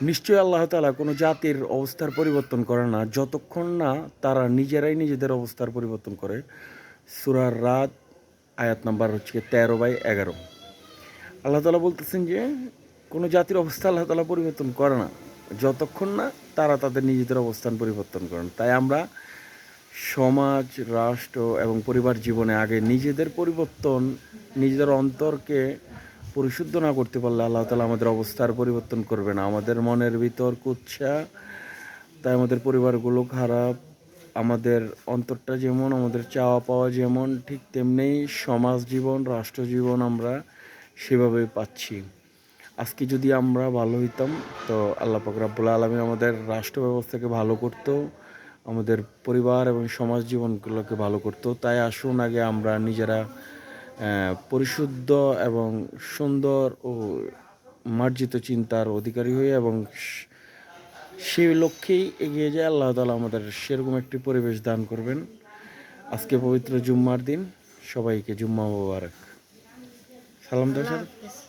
নিশ্চয়ই আল্লাহ তাআলা কোনো জাতির অবস্থার পরিবর্তন করে না যতক্ষণ না তারা নিজেরাই নিজেদের অবস্থার পরিবর্তন করে। সূরা রাদ আয়াত নাম্বার 13/11। আল্লাহ তাআলা বলতেছেন যে কোনো জাতির অবস্থা আল্লাহ তাআলা পরিবর্তন করে না যতক্ষণ না তারা তাদের নিজেদের অবস্থান পরিবর্তন করেন। তাই আমরা সমাজ, রাষ্ট্র এবং পরিবার জীবনে আগে নিজেদের পরিবর্তন, নিজেদের অন্তরকে পরিশুদ্ধ না করতে পারলে আল্লাহ তাআলা আমাদের অবস্থার পরিবর্তন করবে না। আমাদের মনের ভিতর কুৎসা, তাই আমাদের পরিবারগুলো খারাপ, আমাদের অন্তরটা যেমন, আমাদের চাওয়া পাওয়া যেমন, ঠিক তেমনি সমাজ জীবন, রাষ্ট্র জীবন আমরা সেভাবেই পাচ্ছি। আজকে যদি আমরা ভালো হইতাম তো আল্লাহ পাক রব্বুল আলামিন আমাদের রাষ্ট্র ব্যবস্থাকে ভালো করতো, আমাদের পরিবার এবং সমাজ জীবনগুলোকে ভালো করতো। তাই আসুন আগে আমরা নিজেরা পরিশুদ্ধ এবং সুন্দর ও মার্জিত চিন্তার অধিকারী হই এবং সেই লক্ষ্যেই এগিয়ে যায়। আল্লাহ তাআলা আমাদের সেরকম একটি পরিবেশ দান করবেন। আজকে পবিত্র জুম্মার দিন, সবাইকে জুম্মা মোবারক। সালাম দাও আল্লাহ স্যার। হাফেজ।